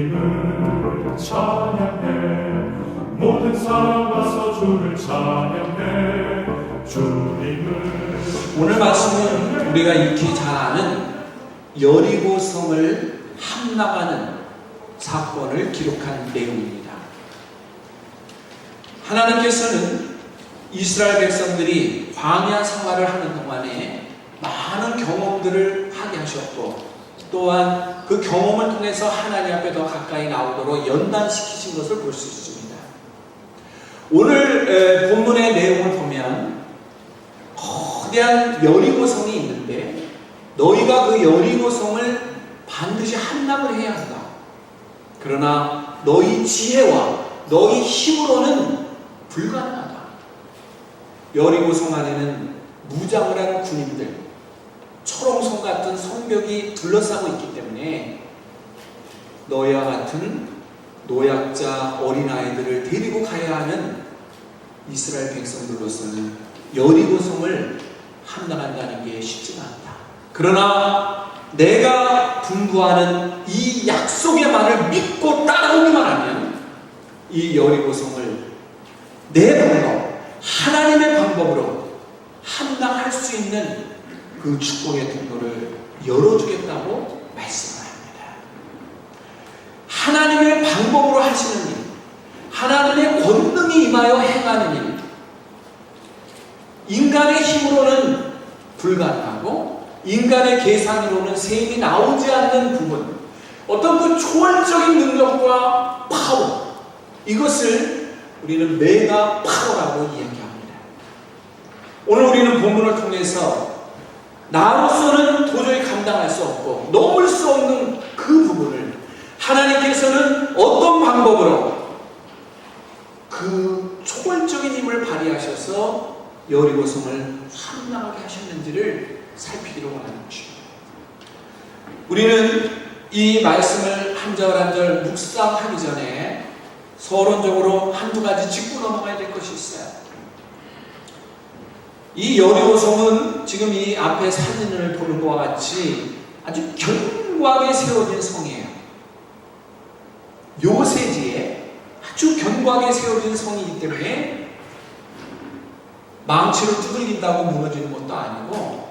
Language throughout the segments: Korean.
주님을 찬양해. 모든 사람 와서 주를 찬양해. 주님을. 오늘 말씀은 우리가 익히 잘 아는 여리고성을 함락하는 사건을 기록한 내용입니다. 하나님께서는 이스라엘 백성들이 광야 생활을 하는 동안에 많은 경험들을 하게 하셨고, 또한 그 경험을 통해서 하나님 앞에 더 가까이 나오도록 연단시키신 것을 볼 수 있습니다. 오늘 본문의 내용을 보면 거대한 여리고성이 있는데, 너희가 그 여리고성을 반드시 함락을 해야 한다. 그러나 너희 지혜와 너희 힘으로는 불가능하다. 여리고성 안에는 무장을 한 군인들, 초롱성 같은 성벽이 둘러싸고 있기 때문에 너희와 같은 노약자 어린아이들을 데리고 가야 하는 이스라엘 백성들로서는 여리고성을 함락한다는 게 쉽지가 않다. 그러나 내가 분부하는 이 약속의 말을 믿고 따라오기만 하면 이 여리고성을 내 방법, 하나님의 방법으로 함락할 수 있는 그 축복의 통로를 열어주겠다고 말씀을 합니다. 하나님의 방법으로 하시는 일, 하나님의 권능이 임하여 행하는 일, 인간의 힘으로는 불가능하고 인간의 계산으로는 셈이 나오지 않는 부분, 어떤 그 초월적인 능력과 파워, 이것을 우리는 메가 파워라고 이야기합니다. 오늘 우리는 본문을 통해서 나로서는 도저히 감당할 수 없고 넘을 수 없는 그 부분을 하나님께서는 어떤 방법으로 그 초월적인 힘을 발휘하셔서 여리고성을 함락하게 하셨는지를 살피기로 원하는 것입니다. 우리는 이 말씀을 한 절 한 절 묵상하기 전에 서론적으로 한두 가지 짚고 넘어가야 될 것이 있어요. 이 여리고성은 지금 이 앞에 사진을 보는 것과 같이 아주 견고하게 세워진 성이에요. 요새지에 아주 견고하게 세워진 성이기 때문에 망치로 두들긴다고 무너지는 것도 아니고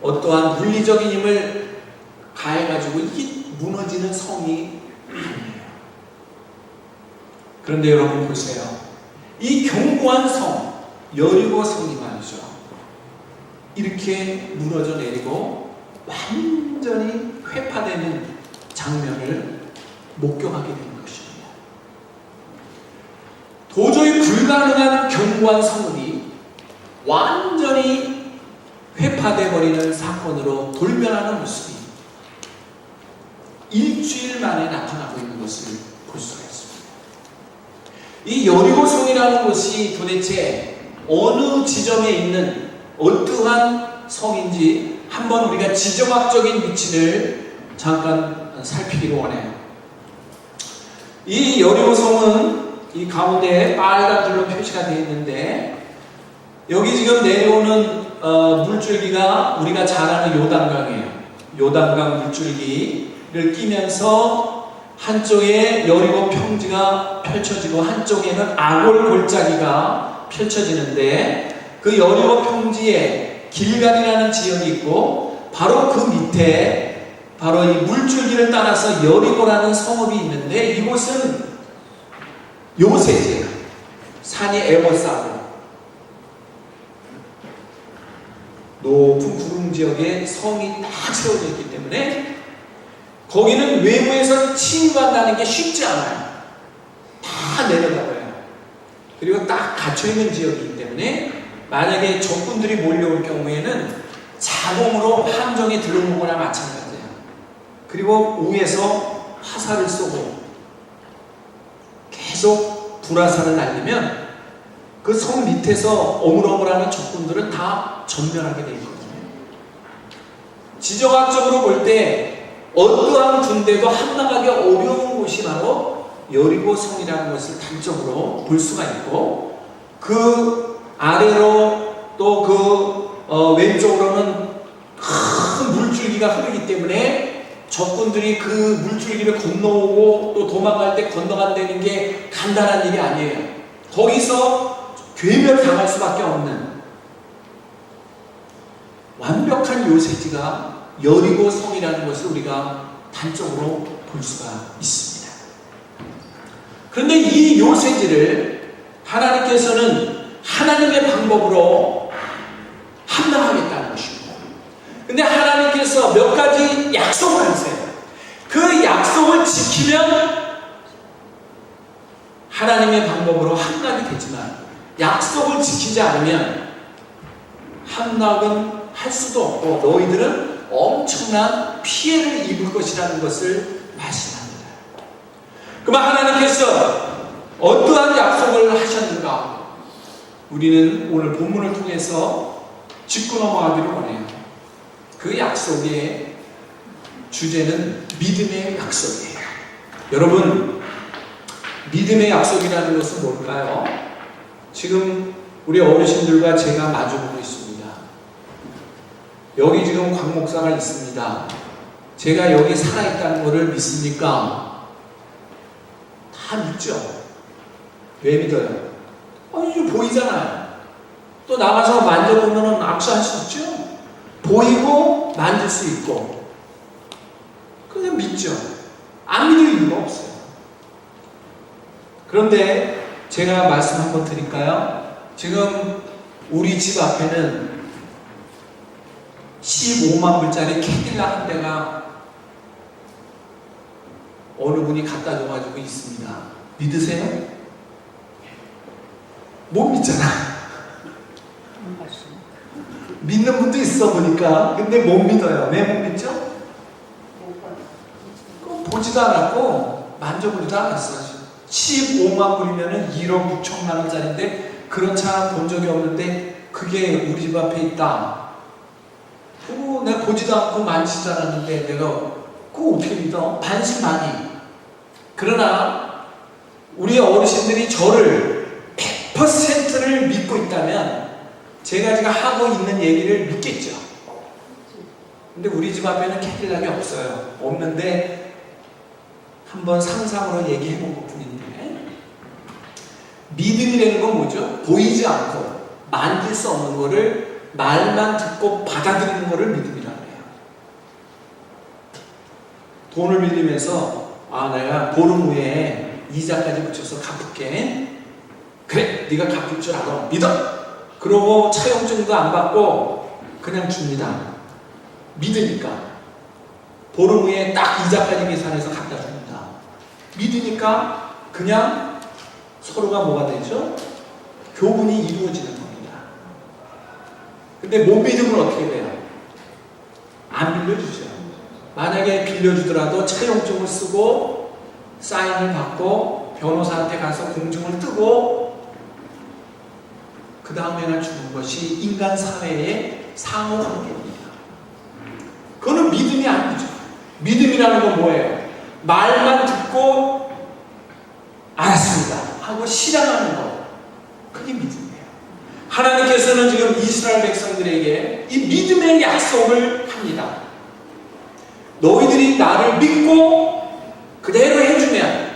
어떠한 물리적인 힘을 가해가지고 이게 무너지는 성이 아니에요. 그런데 여러분 보세요. 이 견고한 성 여리고성이 말이죠, 이렇게 무너져 내리고 완전히 회파되는 장면을 목격하게 되는 것입니다. 도저히 불가능한 견고한 성읍이 완전히 회파돼 버리는 사건으로 돌변하는 모습이 일주일 만에 나타나고 있는 것을 볼 수가 있습니다. 이 여리고성이라는 곳이 도대체 어느 지점에 있는 어떠한 성인지 한번 우리가 지정학적인 위치를 잠깐 살피기로 원해요. 이 여리고성은 이 가운데에 빨간 줄로 표시가 되어 있는데, 여기 지금 내려오는 물줄기가 우리가 잘 아는 요단강이에요. 요단강 물줄기를 끼면서 한쪽에 여리고 평지가 펼쳐지고 한쪽에는 아골 골짜기가 펼쳐지는데, 그 여리고 평지에 길갈이라는 지역이 있고 바로 그 밑에 바로 이 물줄기를 따라서 여리고라는 성읍이 있는데, 이곳은 요새지예요. 산이 에워싸고 높은 구름 지역에 성이 딱 세워져 있기 때문에 거기는 외부에서 침입한다는 게 쉽지 않아요. 다 내려다봐요. 그리고 딱 갇혀있는 지역이기 때문에 만약에 적군들이 몰려올 경우에는 자공으로 함정에 들어오는 거나 마찬가지예요. 그리고 위에서 화살을 쏘고 계속 불화살을 날리면 그 성 밑에서 어물어물하는 적군들은 다 전멸하게 되어 있거든요. 지정학적으로 볼 때 어떠한 군대도 함락하기 어려운 곳이 바로 여리고성이라는 것을 단적으로 볼 수가 있고, 그 아래로 또 그 왼쪽으로는 큰 물줄기가 흐르기 때문에 적군들이 그 물줄기를 건너오고 또 도망갈 때 건너간다는 게 간단한 일이 아니에요. 거기서 괴멸당할 수밖에 없는 완벽한 요새지가 여리고 성이라는 것을 우리가 단적으로 볼 수가 있습니다. 그런데 이 요새지를 하나님께서는 하나님의 방법으로 함락하겠다는 것입니다. 근데 하나님께서 몇 가지 약속을 하세요. 그 약속을 지키면 하나님의 방법으로 함락이 되지만 약속을 지키지 않으면 함락은 할 수도 없고 너희들은 엄청난 피해를 입을 것이라는 것을 말씀합니다. 그러면 하나님께서 어떠한 약속을 하셨는가? 우리는 오늘 본문을 통해서 짚고 넘어가기를 원해요. 그 약속의 주제는 믿음의 약속이에요. 여러분, 믿음의 약속이라는 것은 뭘까요? 지금 우리 어르신들과 제가 마주보고 있습니다. 여기 지금 광 목사가 있습니다. 제가 여기 살아있다는 것을 믿습니까? 다 믿죠? 왜 믿어요? 이제 보이잖아요. 또 나가서 만져보면 악수할 수 있죠? 보이고 만질 수 있고 그냥 믿죠. 안 믿을 이유가 없어요. 그런데 제가 말씀 한번 드릴까요? 지금 우리 집 앞에는 15만 불짜리 캐딜락 한 대가 어느 분이 갖다 줘가지고 있습니다. 믿으세요? 못 믿잖아. 믿는 분도 있어 보니까. 근데 못 믿어요. 왜 못 믿죠? 보지도 않았고 만져보지도 않았어. 15만 불이면 1억 6천만 원짜리인데 그런 차 본 적이 없는데 그게 우리 집 앞에 있다. 그거 내가 보지도 않고 만지지도 않았는데 내가 그거 어떻게 믿어? 반신반의. 그러나 우리 어르신들이 저를 100%를 믿고 있다면 제가 지금 하고 있는 얘기를 믿겠죠. 근데 우리 집 앞에는 캐딜락이 없어요. 없는데 한번 상상으로 얘기해 본 것 뿐인데 믿음이라는 건 뭐죠? 보이지 않고 만질 수 없는 거를 말만 듣고 받아들이는 거를 믿음이라고 해요. 돈을 빌리면서 내가 보름 후에 이자까지 붙여서 갚을게. 그래, 네가 갚을 줄 알아. 믿어. 그러고 차용증도 안 받고 그냥 줍니다. 믿으니까. 보름 후에 딱 이자까지 계산해서 갖다 줍니다. 믿으니까 그냥 서로가 뭐가 되죠? 교분이 이루어지는 겁니다. 근데 못 믿으면 어떻게 돼요? 안 빌려주죠. 만약에 빌려주더라도 차용증을 쓰고 사인을 받고 변호사한테 가서 공증을 뜨고 그 다음에나 주는 것이 인간 사회의 상호관계입니다. 그거는 믿음이 아니죠. 믿음이라는 건 뭐예요? 말만 듣고 알았습니다 하고 실행하는 것. 그게 믿음이에요. 하나님께서는 지금 이스라엘 백성들에게 이 믿음의 약속을 합니다. 너희들이 나를 믿고 그대로 해주면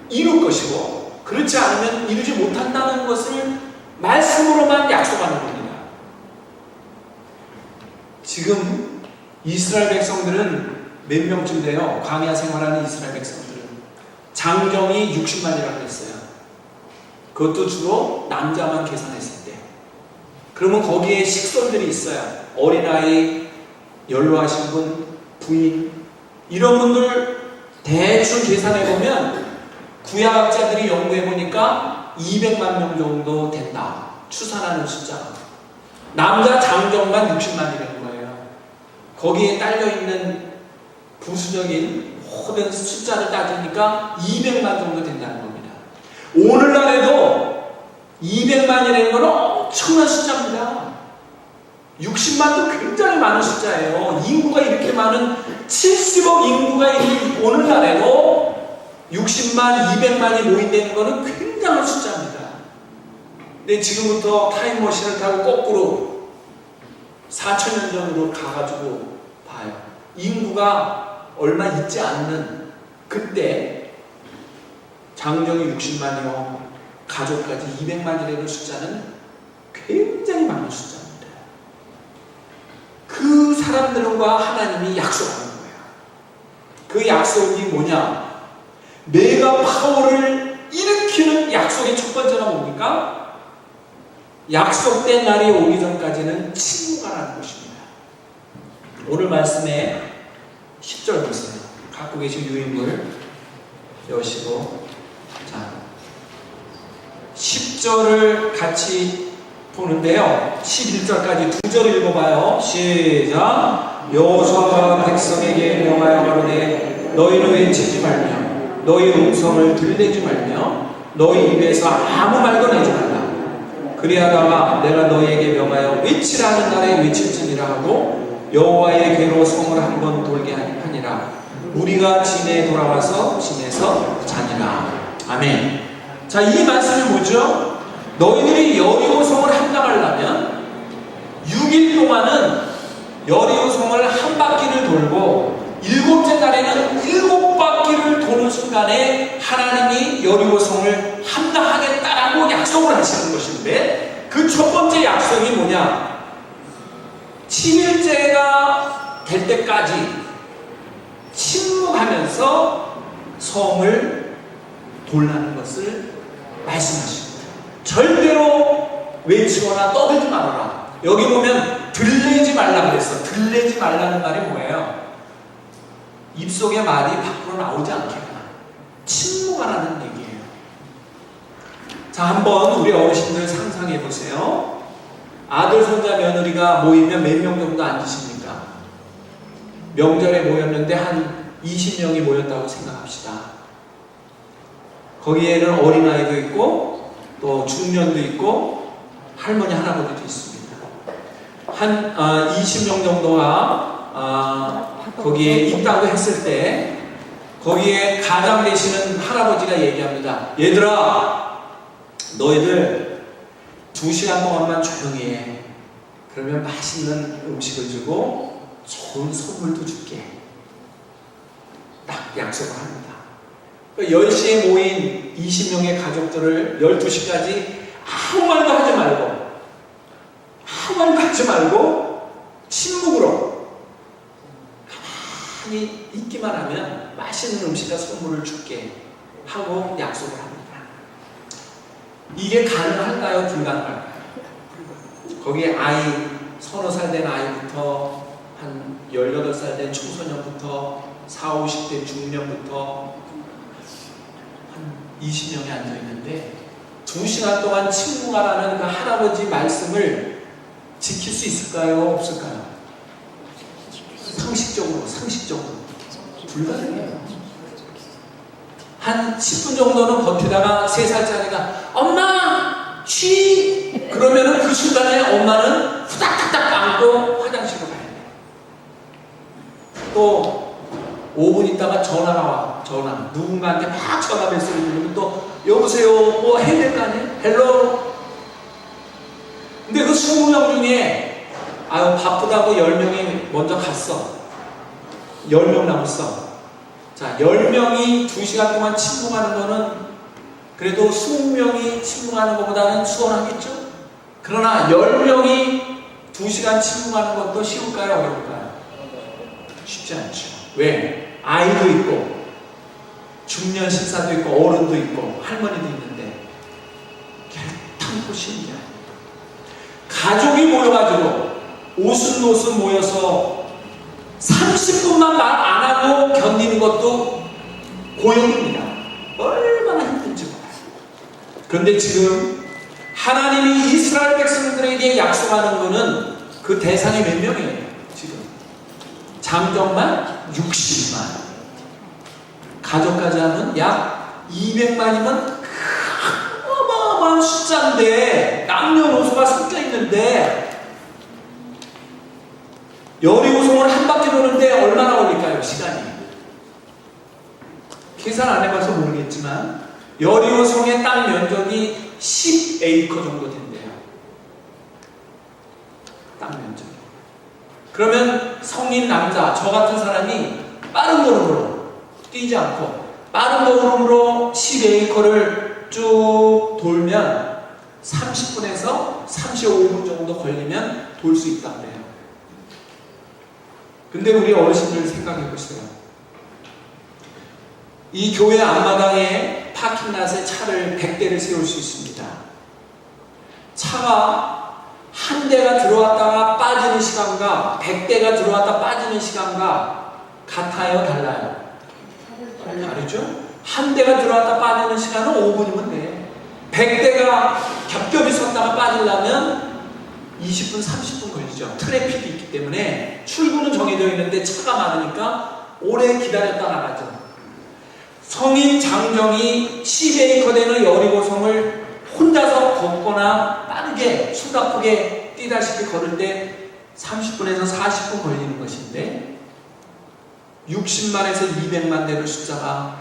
이룰 것이고 그렇지 않으면 이루지 못한다는 것을 말씀으로만 약속하는 겁니다. 지금 이스라엘 백성들은 몇 명쯤 돼요? 광야 생활하는 이스라엘 백성들은 장정이 60만이라고 했어요. 그것도 주로 남자만 계산했을 때. 그러면 거기에 식솔들이 있어요. 어린아이, 연로하신 분, 부인 이런 분들 대충 계산해보면 구약학자들이 연구해보니까 200만 명 정도 된다. 추산하는 숫자가. 남자 장정만 60만이라는 거예요. 거기에 딸려있는 부수적인 모든 숫자를 따지니까 200만 정도 된다는 겁니다. 오늘날에도 200만이라는 건 엄청난 숫자입니다. 60만도 굉장히 많은 숫자예요. 인구가 이렇게 많은 70억 인구가 있는 오늘날에도 60만, 200만이 모인다는 것은 굉장한 숫자입니다. 근데 지금부터 타임머신을 타고 거꾸로 4,000년 전으로 가가지고 봐요. 인구가 얼마 있지 않는 그때 장정이 60만이요 가족까지 200만이라는 숫자는 굉장히 많은 숫자입니다. 그 사람들과 하나님이 약속하는 거예요. 그 약속이 뭐냐? 메가 파워를 일으키는 약속의 첫 번째가 뭡니까? 약속된 날이 오기 전까지는 침묵하라는 것입니다. 오늘 말씀에 10절 보세요. 갖고 계신 유인물 여시고, 자 10절을 같이 보는데요. 11절까지 두 절을 읽어봐요. 시작. 여호수아가 백성에게 명하여 가로되 너희는 외치지 말며 너희 음성을 들내지 말며 너희 입에서 아무 말도 내지 말라. 그리하다가 내가 너희에게 명하여 외치라는 날에 외칠지니라 하고 여호와의 궤로 성을 한 번 돌게 하니라. 우리가 진에 돌아와서 진에서 자니라. 아멘. 자, 이 말씀이 뭐죠? 너희들이 여리고 성을 함락하려면 6일 동안은 여리고 성을 한 바퀴를 돌고 7째 날에는 7바퀴를 도는 순간에 하나님이 여리고 성을 함락하겠다라고 약속을 하시는 것인데, 그 첫 번째 약속이 뭐냐? 7일째가 될 때까지 침묵하면서 성을 돌라는 것을 말씀하십니다. 절대로 외치거나 떠들지 말아라. 여기 보면 들리지 말라 그랬어. 들리지 말라는 말이 뭐예요? 입속의 말이 밖으로 나오지 않게 침묵하라는 얘기예요. 자, 한번 우리 어르신들 상상해 보세요. 아들, 손자, 며느리가 모이면 몇 명 정도 앉으십니까? 명절에 모였는데 한 20명이 모였다고 생각합시다. 거기에는 어린아이도 있고 또 중년도 있고 할머니, 할아버지도 있습니다. 한 20명 정도가 거기에 있다고 했을 때 거기에 가장 되시는 할아버지가 얘기합니다. 얘들아, 너희들 2시간 동안만 조용히 해. 그러면 맛있는 음식을 주고 좋은 선물도 줄게. 딱 약속을 합니다. 10시에 모인 20명의 가족들을 12시까지 아무 말도 하지 말고 침묵으로 가만히 있기만 하면 맛있는 음식과 선물을 줄게 하고 약속을 합니다. 이게 가능할까요? 불가능할까요? 거기에 아이, 서너 살 된 아이부터 한 18살 된 청소년부터 40, 50대 중년부터 한 20명이 앉아있는데 2시간 동안 침묵하라는 그 할아버지 말씀을 지킬 수 있을까요? 없을까요? 상식적으로 불가능해요. 한 10분 정도는 버티다가 3살짜리가 엄마! 쉬! 그러면은 그 순간에 엄마는 후닥닥닥 안고 화장실로 가야 돼요. 또 5분 있다가 전화가 와. 누군가한테 막 전화 벨소리 들리면 또 여보세요? 뭐 해야 될 거 아니에요? 헬로? 근데 그 20명 중에 바쁘다고 10명이 먼저 갔어. 10명 남았어. 자, 10명이 2시간 동안 침묵하는 거는 그래도 20명이 침묵하는 것보다는 수월하겠죠? 그러나 10명이 2시간 침묵하는 것도 쉬울까요? 어려울까요? 쉽지 않죠. 왜? 아이도 있고 중년 신사도 있고 어른도 있고 할머니도 있는데 결탄코 쉬운 게 아니에요. 가족이 모여가지고 오순도순 모여서 30분만 말 안 하고 견디는 것도 고역입니다. 얼마나 힘든지 몰라요. 그런데 지금 하나님이 이스라엘 백성들에게 약속하는 것은 그 대상이 몇 명이에요? 지금 잠정만 60만, 가족까지 하면 약 200만이면 어마어마한 숫자인데, 남녀노소가 섞여 있는데 여리고성을 한 바퀴 도는데 얼마나 걸릴까요? 시간이. 계산 안 해봐서 모르겠지만 여리고성의 땅 면적이 10에이커 정도 된대요. 땅 면적이. 그러면 성인 남자, 저 같은 사람이 빠른 걸음으로 뛰지 않고 빠른 걸음으로 10에이커를 쭉 돌면 30분에서 35분 정도 걸리면 돌 수 있다고 해요. 근데 우리 어르신들 생각해 보세요. 이 교회 앞마당에 파킹랏에 차를 100대를 세울 수 있습니다. 차가 한 대가 들어왔다가 빠지는 시간과 100대가 들어왔다 빠지는 시간과 같아요? 달라요? 다르죠? 한 대가 들어왔다 빠지는 시간은 5분이면 돼. 100대가 겹겹이 섰다가 빠지려면 20분, 30분 걸리죠. 트래픽이 있기 때문에 출구는 정해져 있는데 차가 많으니까 오래 기다렸다 나가죠. 성인 장정이 10에이커 되는 여리고성을 혼자서 걷거나 빠르게 숨가쁘게 뛰다시피 걸을 때 30분에서 40분 걸리는 것인데 60만에서 200만 되는 숫자가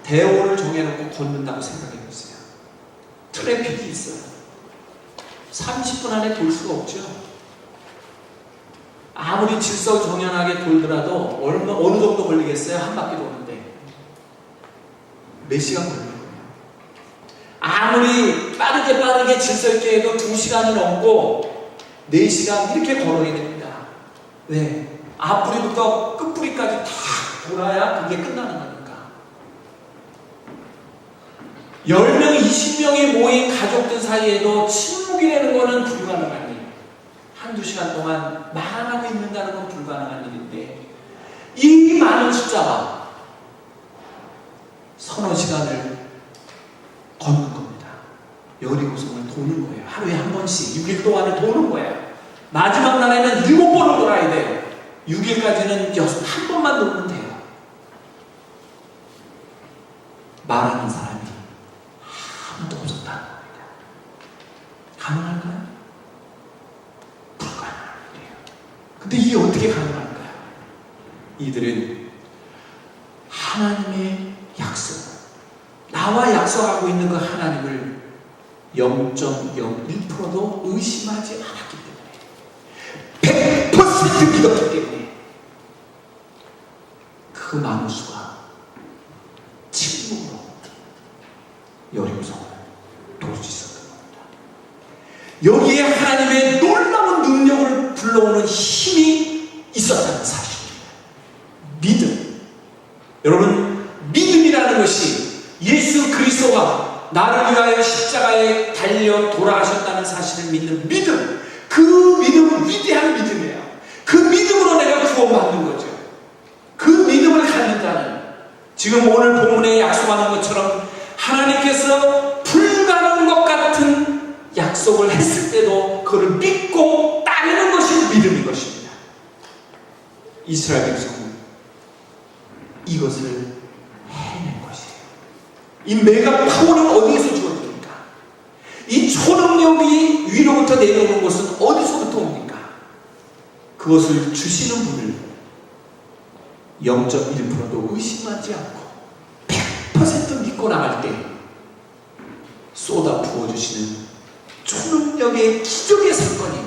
대오를 정해놓고 걷는다고 생각해 보세요. 트래픽이 있어요. 30분 안에 돌 수가 없죠. 아무리 질서정연하게 돌더라도 어느 정도 걸리겠어요? 한 바퀴 도는데 몇 시간 걸릴 거예요? 아무리 빠르게 질서있게 해도 2시간이 넘고 4시간 이렇게 걸어야 됩니다. 왜? 앞뿌리부터 끝뿌리까지 다 돌아야 그게 끝나는 거니까. 10명, 20명이 모인 가족들 사이에도 침묵이라는 거는 불가능한 일. 한두 시간 동안 말하고 있는다는 건 불가능한 일인데 이 많은 숫자가 서너 시간을 걷는 겁니다. 여리고성을 도는 거예요. 하루에 한 번씩 6일 동안을 도는 거예요. 마지막 날에는 7번을 돌아야 돼요. 6일까지는 한 번만 돌면 돼요. 말하는 사람이 아무도 없었다는 겁니다. 가능할까요? 불가능한 일이에요. 근데 이게 어떻게 가능할까요? 이들은 하나님의 약속, 나와 약속하고 있는 그 하나님을 0.01%도 의심하지 않았기 때문에 100% 믿었기 때문에 그 많은 수가 침묵으로 여리고성을 돌 수 있었던 겁니다. 여기에 하나님의 놀라운 능력을 불러오는 힘이 있었다는 사실입니다. 믿음. 여러분, 믿음이라는 것이 예수 그리스도가 나를 위하여 십자가에 달려 돌아가셨다는 사실을 믿는 믿음, 그 믿음은 위대한 믿음이에요. 그 믿음으로 내가 구원받는 거죠. 그 믿음을 갖는 자는 지금 오늘 본문에 약속하는 것처럼 하나님께서 불가능한 것 같은 약속을 했을 때도 그를 믿고 따르는 것이 믿음인 것입니다. 이스라엘 백성은 이것을 해낸 것이에요. 이 메가 파워는 어디에서 주어집니까? 이 초능력이 위로부터 내려오는 것은 어디서부터 옵니까? 그것을 주시는 분을 0.1%도 의심하지 않고 100% 믿고 나갈 때 쏟아 부어주시는 초능력의 기적의 사건이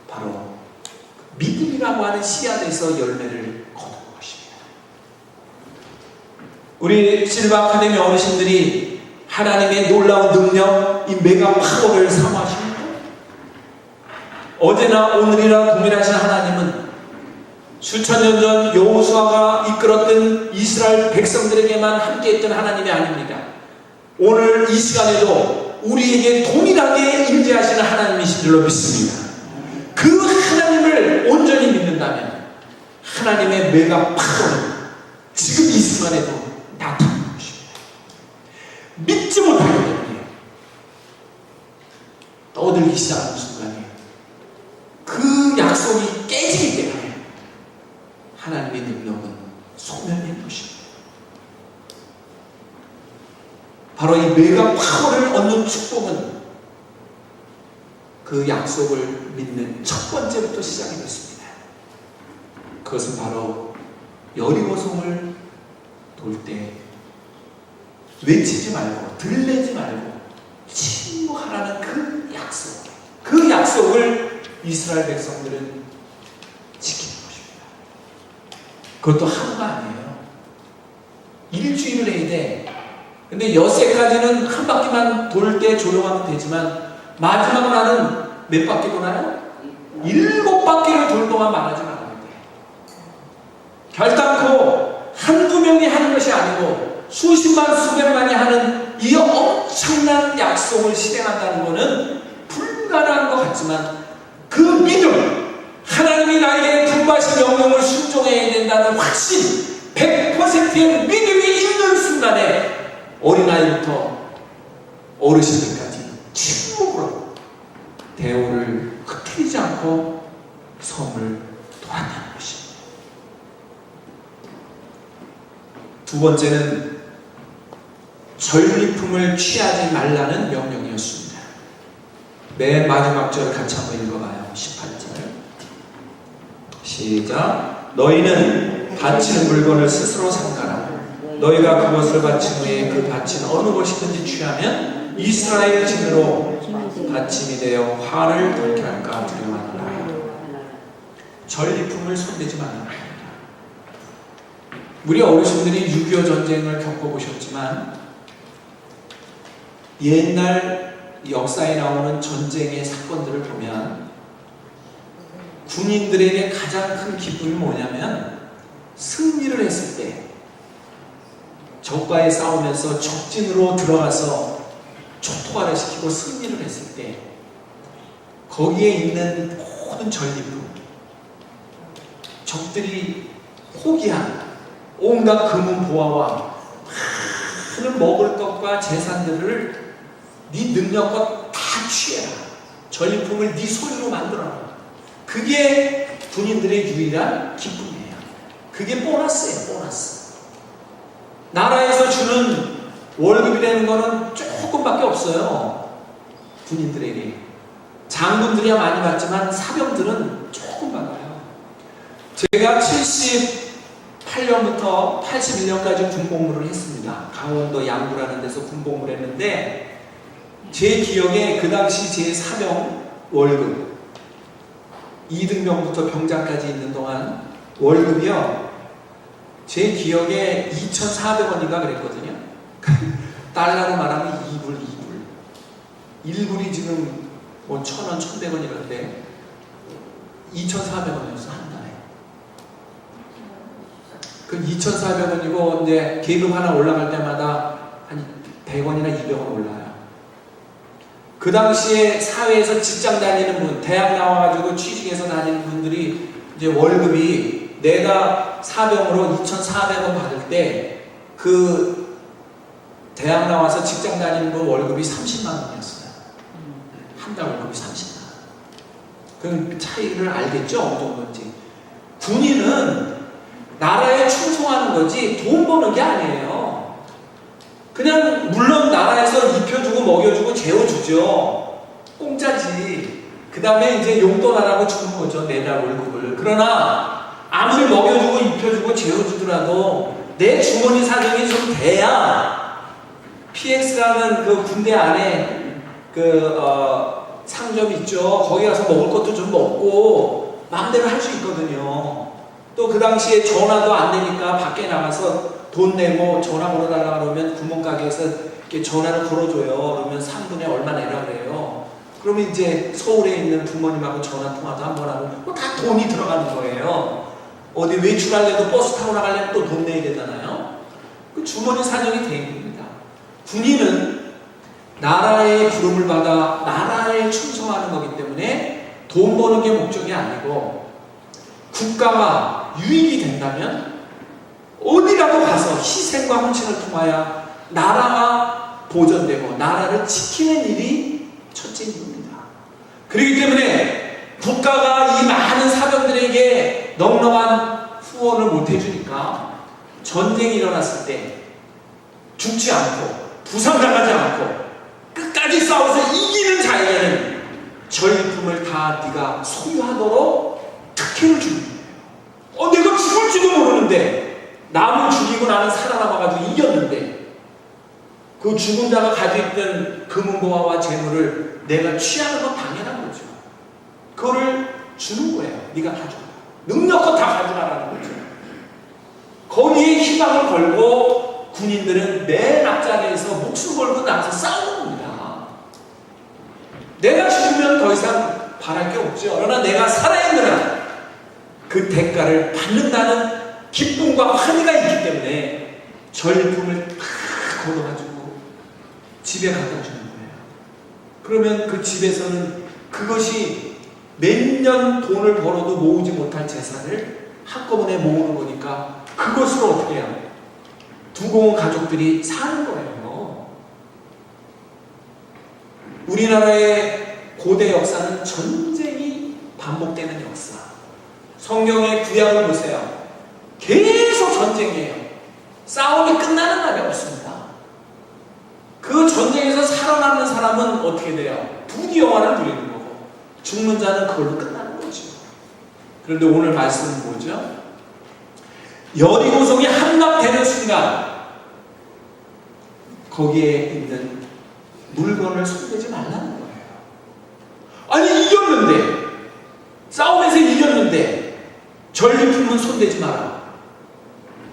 바로 믿음이라고 하는 씨앗에서 열매를 거두는 것입니다. 우리 실바 아카데미 어르신들이 하나님의 놀라운 능력, 이 메가 파워를 사모하십니까? 어제나 오늘이나 동일하신 하나님은 수천 년 전 여호수아가 이끌었던 이스라엘 백성들에게만 함께했던 하나님이 아닙니다. 오늘 이 시간에도 우리에게 동일하게 임재하시는 하나님이신 줄로 믿습니다. 그 하나님을 온전히 믿는다면 하나님의 메가 파워는 지금 이 순간에도 나타나는 것입니다. 믿지 못하기 때문에 떠들기 시작하는 순간에 그 약속이 깨지기 때문에 하나님의 능력은 소멸된 것입니다. 바로 이 메가 파워를 얻는 축복은 그 약속을 믿는 첫 번째부터 시작이 됐습니다. 그것은 바로 여리고성을 돌 때 외치지 말고 들레지 말고 침묵하라는 그 약속, 그 약속을 이스라엘 백성들은 지킵니다. 그것도 하루가 아니에요. 일주일을 해야 돼. 근데 엿새까지는 한 바퀴만 돌 때 조용하면 되지만 마지막 날은 몇 바퀴 도나요? 7바퀴를 돌 동안 말하지 말아야 돼. 결단코 한두 명이 하는 것이 아니고 수십만 수백만이 하는 이 엄청난 약속을 실행한다는 것은 불가능한 것 같지만 그 믿음, 하나님이 나에게 분부하신 명령을 순종해야 된다는 확신, 100%의 믿음이 있는 순간에 어린아이부터 어르신들까지 침묵으로 대오를 흩트리지 않고 섬을 도왔다는 것입니다. 두 번째는 전리품을 취하지 말라는 명령이었습니다. 맨 마지막 절 같이 한번 읽어봐요. 18절 시작. 너희는 바치는 물건을 스스로 상가라. 너희가 그것을 바친 후에 그 바친 어느 것이든지 취하면 이스라엘 진으로 바침이 되어 화를 덜게 할까 두려워하노라. 전리품을 손대지 말라. 우리 어르신들이 6.25 전쟁을 겪어보셨지만 옛날 역사에 나오는 전쟁의 사건들을 보면 군인들에게 가장 큰 기쁨이 뭐냐면 승리를 했을 때 적과의 싸움에서 적진으로 들어가서 초토화를 시키고 승리를 했을 때 거기에 있는 모든 전리품, 적들이 포기한 온갖 금은 보화와 많은 먹을 것과 재산들을 네 능력과 다 취해라. 전리품을 네 소유로 만들어라. 그게 군인들의 유일한 기쁨이에요. 그게 보너스예요. 보너스. 나라에서 주는 월급이라는 거는 조금밖에 없어요. 군인들에게. 장군들이야 많이 받지만 사병들은 조금 받아요. 제가 78년부터 81년까지 군복무를 했습니다. 강원도 양구라는 데서 군복무를 했는데 제 기억에 그 당시 제 사병 월급 2등병부터 병장까지 있는 동안 월급이요 제 기억에 2,400원인가 그랬거든요. 달러로 말하면 2불 1불이 지금 뭐 1,000원 1,100원이라는데 2,400원이었어 한 달에. 그 2,400원이고 이제 계급 하나 올라갈 때마다 한 100원이나 200원 올라요. 그 당시에 사회에서 직장 다니는 분, 대학 나와가지고 취직해서 다니는 분들이 이제 월급이 내가 사병으로 2,400원 받을 때 그 대학 나와서 직장 다니는 분 월급이 30만 원이었어요. 한 달 월급이 30만 원. 그럼 차이를 알겠죠? 어느 정도인지. 군인은 나라에 충성하는 거지 돈 버는 게 아니에요. 그냥 물론 나라에서 입혀주고 먹여주고 재워주죠. 공짜지. 그 다음에 이제 용돈 하라고 주는 거죠. 매달 월급을. 그러나 아무리 먹여주고 입혀주고 재워주더라도 내 주머니 사정이 좀 돼야 PX라는 그 군대 안에 상점 있죠. 거기 가서 먹을 것도 좀 먹고 마음대로 할 수 있거든요. 또 그 당시에 전화도 안 되니까 밖에 나가서 돈 내고 전화 걸어달라고 그러면 구멍가게에서 이렇게 전화를 걸어줘요. 그러면 3분에 얼마 내라 그래요. 그러면 이제 서울에 있는 부모님하고 전화 통화도 한번 하고 뭐 다 돈이 들어가는 거예요. 어디 외출하려도 버스 타고 나가려면 또 돈 내야 되잖아요. 그 주머니 사정이 대입니다. 군인은 나라의 부름을 받아 나라에 충성하는 거기 때문에 돈 버는 게 목적이 아니고 국가가 유익이 된다면 어디라도 가서 희생과 헌신을 통하여 나라가 보존되고 나라를 지키는 일이 첫째 일입니다. 그렇기 때문에 국가가 이 많은 사병들에게 넉넉한 후원을 못 해주니까 전쟁이 일어났을 때 죽지 않고 부상당하지 않고 끝까지 싸워서 이기는 자에게는 전리품을 다 네가 소유하도록 특혜를 주는 거예요. 내가 죽을지도 모르는데 남을 죽이고 나는 살아남아가지고 이겼는데 그 죽은 자가 가지고 있던 금은보화와 재물을 내가 취하는 건 당연한 거죠. 그거를 주는 거예요. 네가 가져가. 능력껏 다 가져가라는 거죠. 거기에 희망을 걸고 군인들은 맨 앞자리에서 목숨 걸고 나서 싸우는 겁니다. 내가 죽으면 더 이상 바랄 게 없죠. 그러나 내가 살아있는 한 그 대가를 받는다는 기쁨과 환희가 있기 때문에 전리품을 다 걷어가지고 집에 갖다 주는 거예요. 그러면 그 집에서는 그것이 몇 년 돈을 벌어도 모으지 못할 재산을 한꺼번에 모으는 거니까 그것으로 어떻게 해요? 두고 온 가족들이 사는 거예요. 우리나라의 고대 역사는 전쟁이 반복되는 역사. 성경의 구약을 보세요. 계속 전쟁이에요. 싸움이 끝나는 날이 없습니다. 그 전쟁에서 살아남는 사람은 어떻게 돼요? 부귀 영화를 누리는 거고 죽는 자는 그걸로 끝나는 거죠. 그런데 오늘 말씀은 뭐죠? 여리고성이 함락되는 순간 거기에 있는 물건을 손대지 말라는 거예요. 아니 이겼는데, 싸움에서 이겼는데 전리품은 손대지 마라.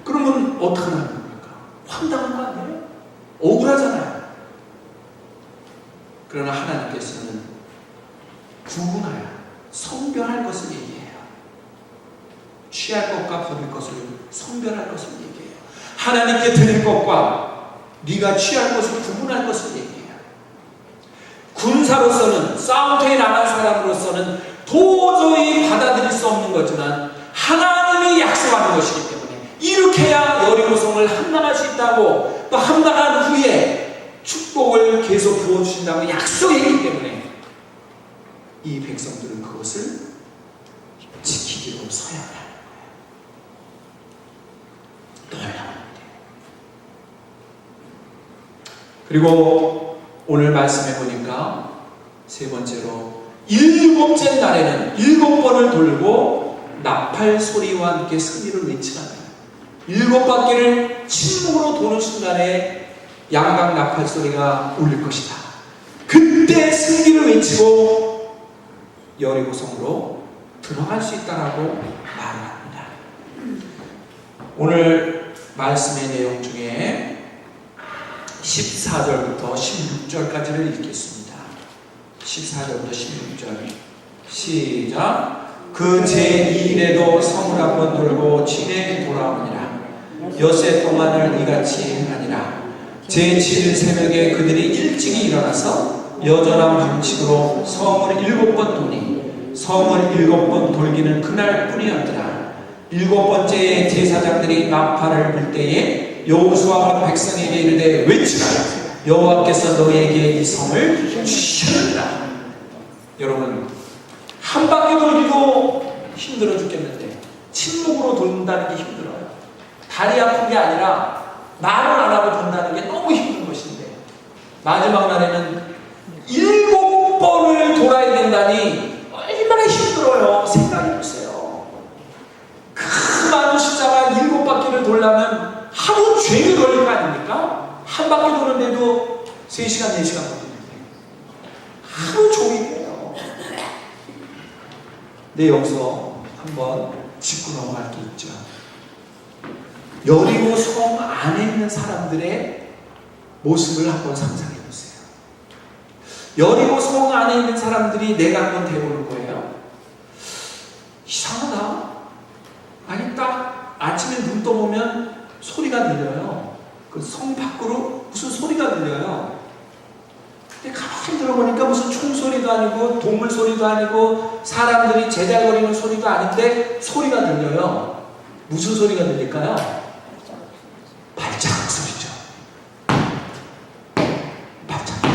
그러면 어떻게 하는 겁니까? 황당한 거 아니에요? 억울하잖아요. 그러나 하나님께서는 구분하여 성별할 것을 얘기해요. 취할 것과 버릴 것을 성별할 것을 얘기해요. 하나님께 드릴 것과 네가 취할 것을 구분할 것을 얘기해요. 군사로서는, 싸움터에 나간 사람으로서는 도저히 받아들일 수 없는 거지만 하나님이 약속하는 것이기 때문에 이렇게 해야 여리고성을 함락할 수 있다고, 또 함락한 후에 축복을 계속 부어주신다고 약속했기 때문에 이 백성들은 그것을 지키기로 서야 하는 거예요. 놀라운데. 그리고 오늘 말씀해 보니까 세 번째로 7번째 날에는 7번을 돌고 나팔 소리와 함께 승리를 외치라는 거예요. 7바퀴를 침묵으로 도는 순간에 양각 나팔 소리가 울릴 것이다. 그때 승리를 외치고 여리고성으로 들어갈 수 있다라고 말을 합니다. 오늘 말씀의 내용 중에 14절부터 16절까지를 읽겠습니다. 14절부터 16절 시작. 그 제2일에도 성을 한번 돌고 진에 돌아오니라. 엿새 동안을 이같이 행하니라. 제7일 새벽에 그들이 일찍이 일어나서 여전한 방식으로 성을 7번 도니 성을 7번 돌기는 그날 뿐이었더라. 7번째에 제사장들이 나팔을 불 때에 여호수아가 백성에게 이르되 외치라. 여호와께서 너희에게 이 성을 주셨느니라. 여러분, 한 바퀴 돌기도 힘들어 죽겠는데 침묵으로 돈다는 게 힘들어요. 다리 아픈 게 아니라 말을 안 하고 돈다는 게 너무 힘든 것인데 마지막 날에는 7번을 돌아야 된다니 얼마나 힘들어요. 생각해보세요. 그 많은 십자가 7바퀴를 돌려면 하루 종일 걸릴 거 아닙니까? 한 바퀴 도는데도 3시간, 4시간 걸리는데 하루 종일이에요. 네, 여기서 한번 짚고 넘어갈 게 있죠. 여리고 성 안에 있는 사람들의 모습을 한번 상상해 보세요. 여리고 성 안에 있는 사람들이 내가 한번 대보는 거예요. 이상하다. 아니 딱 아침에 눈 떠보면 소리가 들려요. 그 성 밖으로 무슨 소리가 들려요. 근데 가만히 들어보니까 무슨 총소리도 아니고 동물 소리도 아니고 사람들이 제잘거리는 소리도 아닌데 소리가 들려요. 무슨 소리가 들릴까요? 발자국 소리죠. 발자국.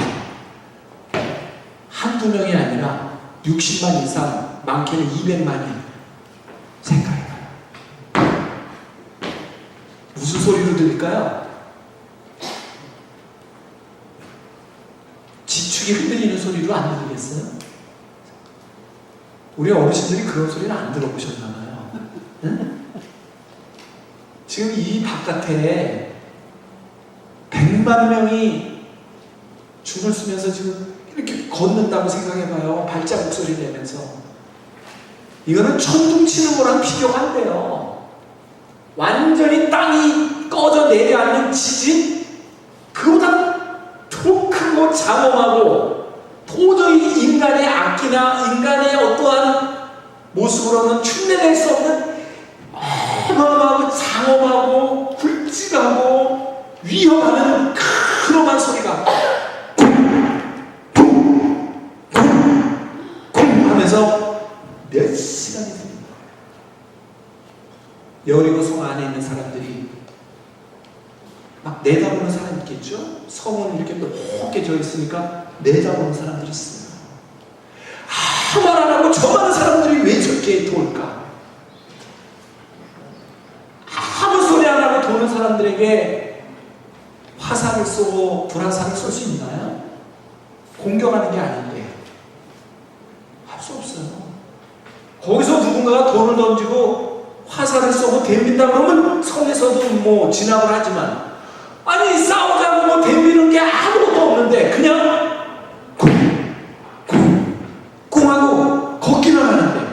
한두 명이 아니라 60만 이상, 많게는 200만이 생각해봐요. 무슨 소리로 들릴까요? 지축이 흔들리는 소리로 안 들리겠어요? 우리 어르신들이 그런 소리를 안 들어보셨나봐요. 응? 지금 이 바깥에 100만 명이 춤을 추면서 지금 이렇게 걷는다고 생각해봐요. 발자국 소리 내면서. 이거는 천둥 치는 거랑 비교가 안 돼요. 완전히 땅이 꺼져 내려앉는 지진, 그보다 더 크고 장엄하고 도저히 인간의 악기나 인간의 어떠한 모습으로는 흉내낼 수 없는 어마어마하고 장엄하고 굵직하고 위험하는 그러한 소리가 쿵 하면서 몇 시간이 됩니다. 여리고 성 안에 있는 사람들이 막 내다보는 사람 있겠죠? 성은 이렇게 높게 져 있으니까 내다보는 사람들이 있어요. 아무 말 안 하고 저 많은 사람들이 왜 저렇게 돌까? 아무 소리 안 하고 도는 사람들에게 화살을 쏘고 불화살을 쏠 수 있나요? 공격하는 게 아닌데 할 수 없어요. 거기서 누군가가 돌을 던지고 화살을 쏘고 댐빈다 그러면 성에서도 뭐 진압을 하지만, 아니 싸우자고 뭐 댐비는 게 아무것도 없는데 그냥 쿵 하고 걷기만 하는데,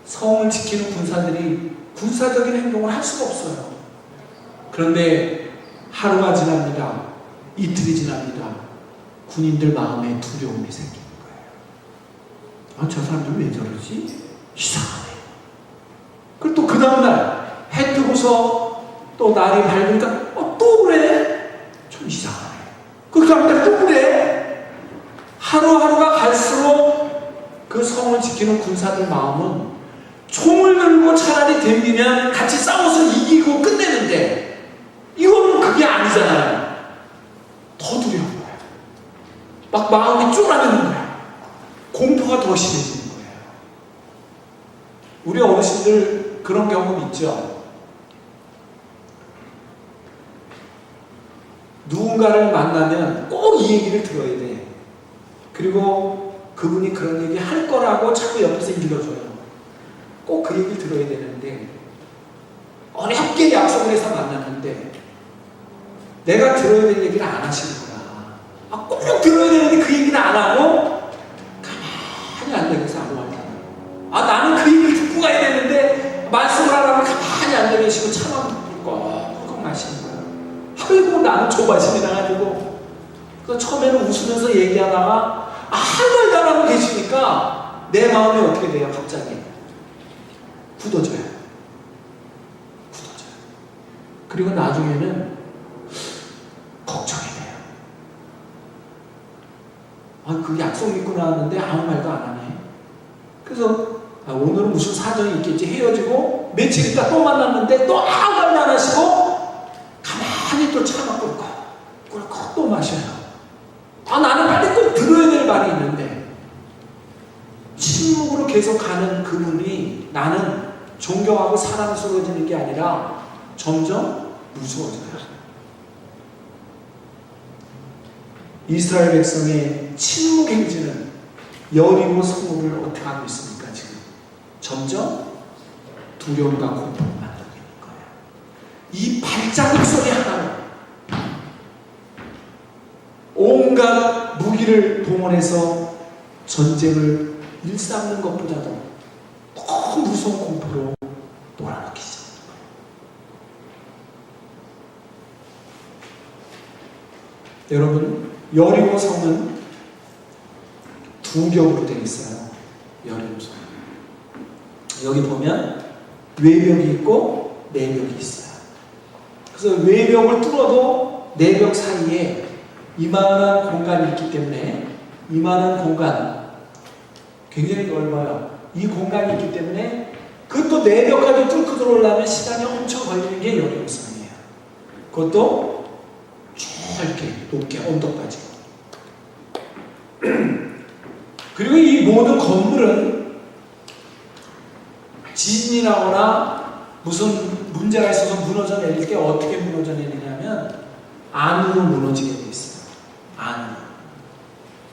성을 지키는 군사들이 군사적인 행동을 할 수가 없어요. 그런데 하루가 지납니다. 이틀이 지납니다. 군인들 마음에 두려움이 생기는 거예요. 저 사람들 왜 저러지? 이상하네. 그리고 또 그 다음날 해 뜨고서 또 날이 밝으니까 또 그래? 좀 이상하네. 그 다음날 또 그래? 하루하루가 갈수록 그 성을 지키는 군사들 마음은 총을 들고 차라리 댐비면 같이 싸워서 이기고 끝내는데, 이거는 그게 아니잖아요. 더 두려운 거예요. 막 마음이 쫄아드는 거예요. 공포가 더 심해지는 거예요. 우리 어르신들 그런 경험 있죠? 누군가를 만나면 꼭 이 얘기를 들어야 돼. 그리고 그분이 그런 얘기 할 거라고 자꾸 옆에서 일러줘요. 꼭 그 얘기를 들어야 되는데, 어렵게 약속을 해서 만났는데 내가 들어야 될 얘기를 안 하시는구나. 꼭 들어야 되는데 그 얘기는 안 하고 가만히 앉아계셔서 아무 말도 안 하고, 나는 그 얘기를 듣고 가야 되는데 말씀을 하라고 가만히 앉아계시고 차만 듣고 꺽꺽 마시는 거예요. 아이고 나는 조바심이 나가지고, 그 처음에는 웃으면서 얘기하다가 한 말도 안 하고 계시니까 내 마음이 어떻게 돼요? 갑자기 굳어져요. 그리고 나중에는 걱정이 돼요. 그 약속 믿고 나왔는데 아무 말도 안 하네. 그래서 오늘은 무슨 사정이 있겠지. 헤어지고 며칠 있다 또 만났는데 또 아무 말도 안 하시고 가만히 또 차만 꿀꺽 또 마셔요. 나는 빨리 꼭 들어야 될 말이 있는데, 침묵으로 계속 가는 그분이 나는 존경하고 사랑스러워지는 게 아니라 점점 무서워져요. 이스라엘 백성의 침묵 행진은 여리고 성읍을 어떻게 하고 있습니까? 지금 점점 두려움과 공포를 만들고 있는 거예요. 이 발자국 소리 하나로 온갖 무기를 동원해서 전쟁을 일삼는 것보다도 더 무서운 공포로 몰아넣기 시작합니다. 여러분, 여리고 성은 두 겹으로 되어 있어요. 여리고 성. 여기 보면 외벽이 있고 내벽이 있어요. 그래서 외벽을 뚫어도 내벽 사이에 이만한 공간이 있기 때문에, 이만한 공간 굉장히 넓어요. 이 공간이 있기 때문에 그것도 내벽까지 뚫고 들어오려면 시간이 엄청 걸리는 게 여리고성이에요. 그것도 짧게 높게 언덕까지. 그리고 이 모든 건물은 지진이 나거나 무슨 문제가 있어서 무너져 내릴 때 어떻게 무너져 내리냐면 안으로 무너지게 돼 있어요. 안으로.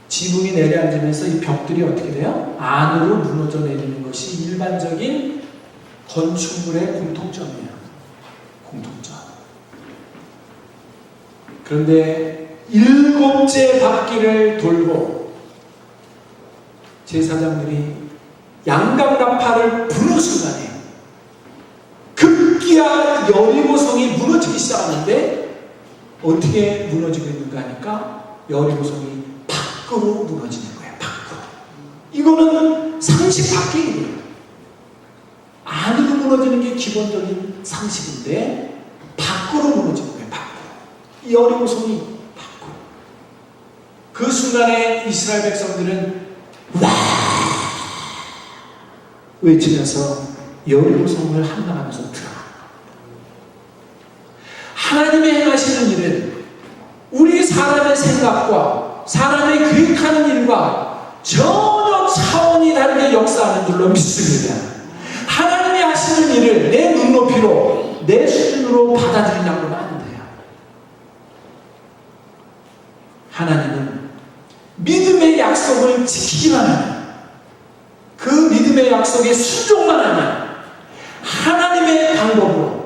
지붕이 내려앉으면서 이 벽들이 어떻게 돼요? 안으로 무너져 내리는 것이 일반적인 건축물의 공통점이에요. 공통점. 그런데 7째 바퀴를 돌고 제사장들이 양강나팔을 부는 순간에 그러자 여리고성이 무너지기 시작하는데 어떻게 무너지고 있는가 하니까 여리고성이 밖으로 무너지는 거예요. 밖으로. 이거는 상식 밖의 일이에요. 안으로 무너지는 게 기본적인 상식인데 밖으로 무너지는 거예요. 밖으로. 이 여리고성이 밖으로. 그 순간에 이스라엘 백성들은 와 외치면서 여리고성을 함락하면서 들어가. 하나님의 행하시는 일은 우리 사람의 생각과 사람의 계획하는 일과 전혀 차원이 다르게 역사하는 줄로 믿습니다. 하나님이 하시는 일을 내 눈높이로 내 수준으로 받아들이려고는 안 돼요. 하나님은 믿음의 약속을 지키기만 하면, 그 믿음의 약속에 순종만 하면 하나님의 방법으로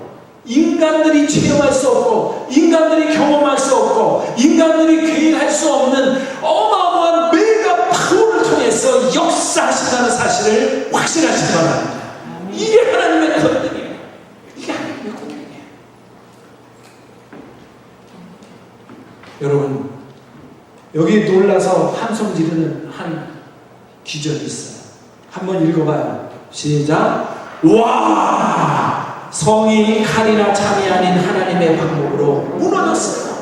인간들이 체험할 수 없고 인간들이 경험할 수 없고 인간들이 계획할 수 없는 어마어마한 메가 파워를 통해서 역사하신다는 사실을 확신하시기 바랍니다. 이게 하나님의 권능이에요. 이게 하나님의 권능이에요. 여러분, 여기 놀라서 함성 지르는 한 기절이 있어요. 한번 읽어봐요. 시작. 와! 성이 칼이나 창이 아닌 하나님의 방법으로 무너졌어요.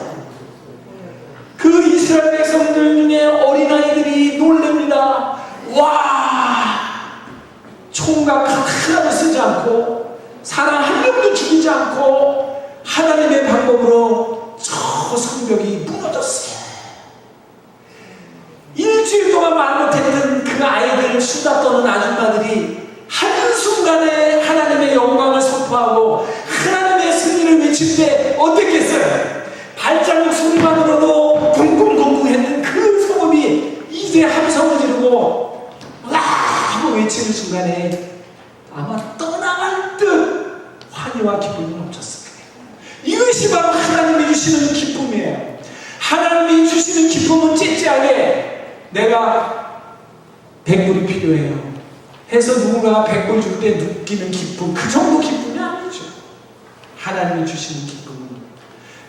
그 이스라엘 백성들 중에 어린아이들이 놀랍니다. 와! 총각 하나도 쓰지 않고 사람 한 명도 죽이지 않고 하나님의 방법으로 저 성벽이 무너졌어요. 일주일 동안 말 못했던 그 아이들 수다 떠는 아줌마들이 한순간에 하나님의 영광을 선포하고 하나님의 승리를 외칠 때 어땠겠어요? 발자국 소리만으로도 쿵쿵쿵쿵 했던 그 소금이 이제 함성을 지르고 와 하고 외치는 순간에 아마 떠나갈 듯 환희와 기쁨이 넘쳤을 거예요. 이것이 바로 하나님이 주시는 기쁨이에요. 하나님이 주시는 기쁨은 째째하게 내가 100불이 필요해요 해서 누군가가 100불 줄 때 느끼는 기쁨, 그 정도 기쁨이 아니죠. 하나님이 주시는 기쁨은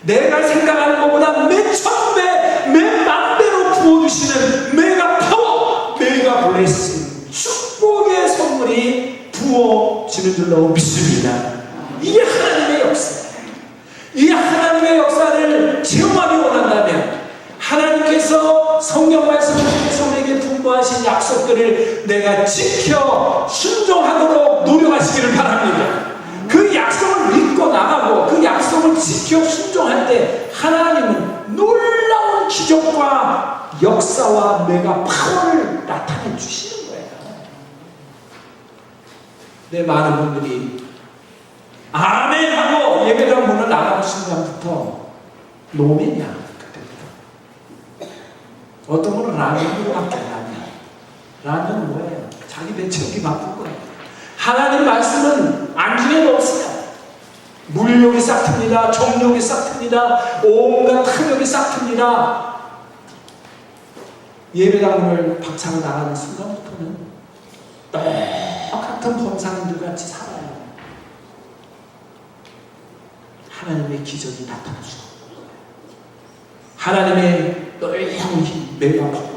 내가 생각하는 것보다 몇천 배, 몇만 배로 부어주시는 메가 파워, 메가 블레싱, 축복의 선물이 부어지는 줄로 믿습니다. 이게 하나님의 역사예요. 이 하나님의 역사를 체험하기 원한다면 하나님께서 성경 말씀을 통해서 우리에게 분부하신 약속들을 내가 지켜 순종하도록 노력하시기를 바랍니다. 그 약속을 믿고 나가고 그 약속을 지켜 순종할 때 하나님은 놀라운 기적과 역사와 메가 파워를 나타내 주시는 거예요. 네, 많은 분들이 아멘 하고 예배당 문을 나가는 순간부터 노멘이야. 어떤 분은 라면으로 바뀌어요. 라면은 뭐예요? 자기 배척이 바쁜 거예요. 하나님 말씀은 안중에도 없어요. 물욕이 싹 틉니다. 정욕이 싹 틉니다. 온갖 탐욕이 싹 틉니다. 예배당을 박차고 나가는 순간부터는 똑같은 범사님들 같이 살아요. 하나님의 기적이 나타나시고 하나님의 놀라운 힘, 매가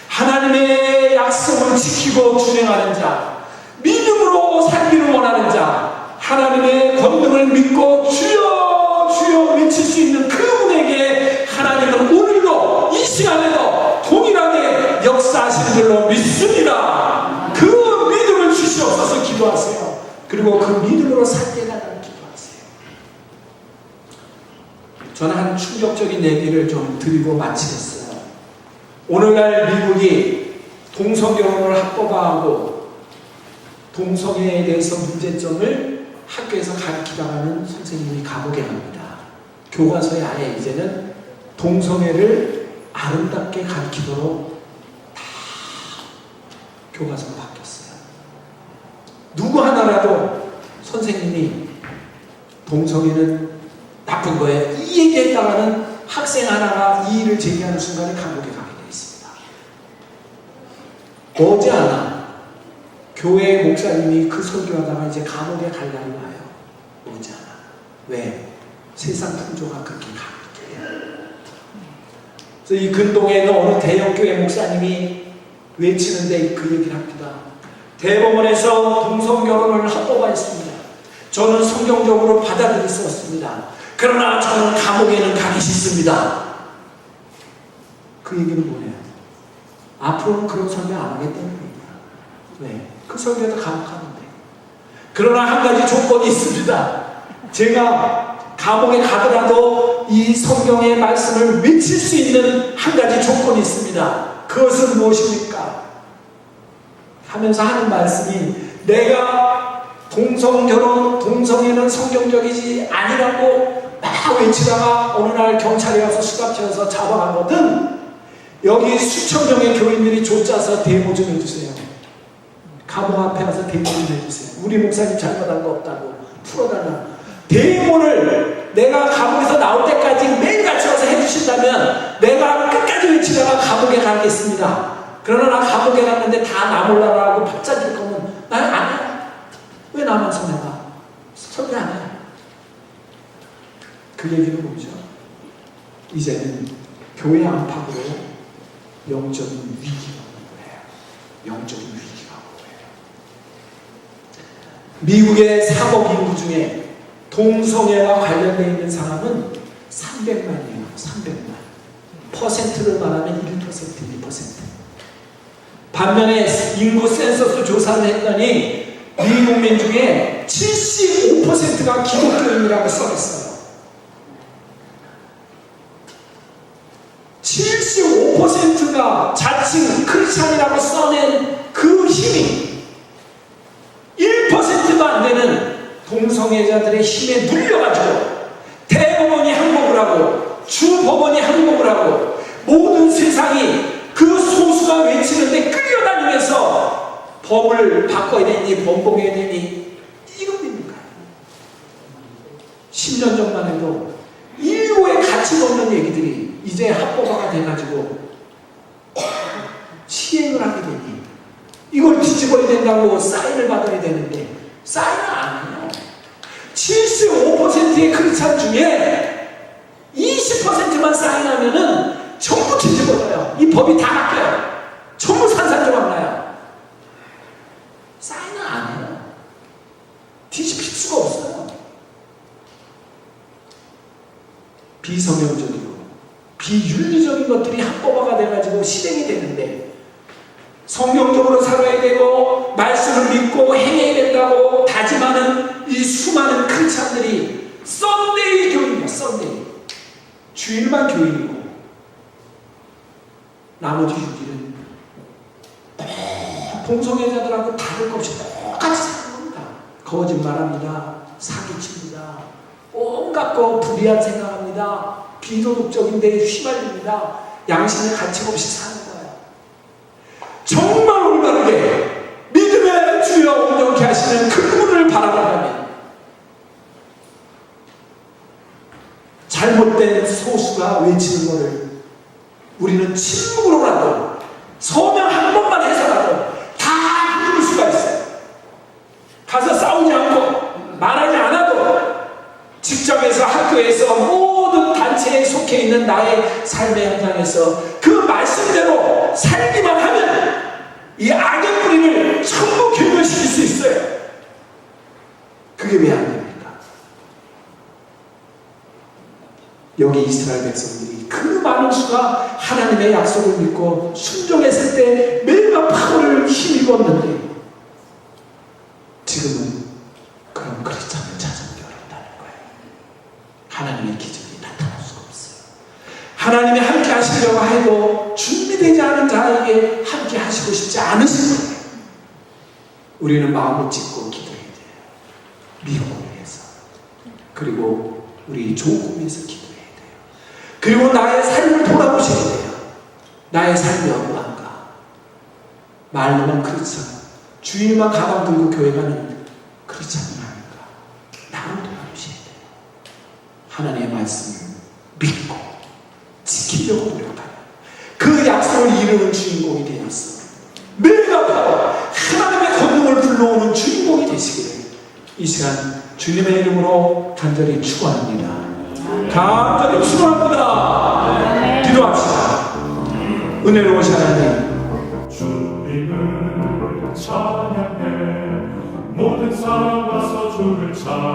하나님의 약속을 지키고 준행하는 자, 믿음으로 살기를 원하는 자, 하나님의 권능을 믿고 주여 주여 외칠 수 있는 그분에게 하나님은 오늘도 이 시간에도 동일하게 역사하시는 줄로 믿습니다. 그 믿음을 주시옵소서. 기도하세요. 그리고 그 믿음으로 살게 달라는 기도하세요. 저는 한 충격적인 얘기를 좀 드리고 마치겠어요. 오늘날 미국이 동성결혼을 합법화하고 동성애에 대해서 문제점을 학교에서 가르치다가는 선생님이 감옥에 갑니다. 교과서에 아예 이제는 동성애를 아름답게 가르치도록 다 교과서가 바뀌었어요. 누구 하나라도 선생님이 동성애는 나쁜 거예요, 이 얘기했다가는 학생 하나가 이의를 제기하는 순간에 감옥에 가게 되어 있습니다. 머지않아 교회 목사님이 그 설교하다가 이제 감옥에 갈 날이 와요. 오지 않아. 왜? 세상 풍조가 그렇게 강력해요. 그래서 이 근동에 있는 어느 대형교회 목사님이 외치는데 그 얘기를 합니다. 대법원에서 동성결혼을 합법화했습니다. 저는 성경적으로 받아들일 수 없습니다. 그러나 저는 감옥에는 가기 싫습니다. 그 얘기는 뭐예요? 앞으로는 그런 설교 안 하겠다는 얘기야. 왜? 그 설교에도 감옥 가는데. 그러나 한 가지 조건이 있습니다. 제가 감옥에 가더라도 이 성경의 말씀을 외칠 수 있는 한 가지 조건이 있습니다. 그것은 무엇입니까? 하면서 하는 말씀이, 내가 동성결혼, 동성애는 성경적이지 아니라고 막 외치다가 어느 날 경찰이 와서 수갑채워서 잡아가거든. 여기 수천 명의 교인들이 쫓아서 데모 좀 해주세요. 감옥 앞에 와서 데모 좀 해주세요. 우리 목사님 잘못한 거 없다고 풀어달라. 데모를 내가 감옥에서 나올 때까지 매일같이 와서 해주신다면 내가 끝까지 외치다가 감옥에 가겠습니다. 그러나 나 감옥에 갔는데 다 나 몰라라고 박자질 거면 나는 안 해. 왜 나만 손해봐? 설교 안 해. 그 얘기는 뭐죠? 이제는 교회 안팎으로 영적인 위기가 오는 거예요. 영적인 위기가 오는 거예요. 미국의 3억 인구 중에 동성애와 관련되어 있는 사람은 300만이에요. 300만. 퍼센트를 말하면 1%, 2%. 반면에 인구 센서스 조사를 했더니 미국민 중에 75%가 기독교인이라고 써있어요. 75%가 자칭 크리스찬이라고 써낸 그 힘이 1%도 안 되는 동성애자들의 힘에 눌려가지고 대법원이 항복을 하고 주법원이 항복을 하고 모든 세상이 그 소수가 외치는데 끌려다니면서 법을 바꿔야 되니 번복해야 되니 이러고 있는 거예요. 10년 전만 해도 인류의 가치 없는 얘기들이 이제 합법화가 돼가지고 시행을 하게 되니 이걸 뒤집어야 된다고 사인을 받아야 되는데 사인을 안 해요. 75%의 크리스찬 중에 20%만 사인하면은 전부 뒤집어져요. 이 법이 다 바뀌어요. 전부 산산조각 나요. 사인을 안 해요. 뒤집힐 수가 없어요. 비성경적이고 비윤리적인 것들이 합법화가 돼가지고 실행이 되는데 성경적으로 살아야 되고 말씀을 믿고 행해야 된다고 다짐하는 이 수많은 크리스찬들이 썬데이 교인이야. 썬데이. 주일만 교인이고 나머지 6일은 동성애자들하고 다를 것 없이 똑같이 사는 겁니다. 거짓말합니다. 사기칩니다. 온갖 거 불의한 생각합니다. 비도덕적인 데에 휘말립니다. 양심의 가책 없이 사는 거예요. 정말 올바르게 믿음의 주여 온전케 하시는 그분을 바라본다면 잘못된 소수가 외치는 것을 우리는 침묵으로라도 서명 한 번만 해서라도 다 부를 수가 있어요. 가서 싸우지 않고 말하지 않아도 직장에서 학교에서 모든 단체에 속해 있는 나의 삶의 현장에서 그 말씀대로 살기만 하면 이 악의 뿌리를 전부 결멸시킬 수 있어요. 그게 왜 안 됩니까? 여기 이스라엘 백성들이 그 많은 수가 하나님의 약속을 믿고 순종했을 때 매일과 파워를 힘입었는데 지금은 그런 크리스찬을 찾아보기 어렵다는 거예요. 하나님의 기적이 나타날 수가 없어요. 하나님이 함께 하시려고 해도 준비되지 않은 자에게 함께 하시고 싶지 않으신 거예요. 우리는 마음을 찢고 기도해야 돼요. 미국을 위해서. 그리고 우리 조국을 위해서 기도해야 돼요. 그리고 나의 삶을 돌아보셔야 돼요. 나의 삶이 어떠한가? 말로만 크리스찬, 주일만 가방 들고 교회 가는 크리스찬은 아닌가? 나를 돌아보셔야 돼요. 하나님의 말씀을 믿고 지키려고 노력하는 그 약속을 이루는 주인공이 되었어. 매일 아파도 하나님의 권능을 불러오는 주인공이 되시기를 이 시간 주님의 이름으로 간절히 축원합니다. 간절히 축원합니다. 기도합시다. 은혜로우신 하나님, 주님을 찬양해 모든 사람 와서 주를 찬양해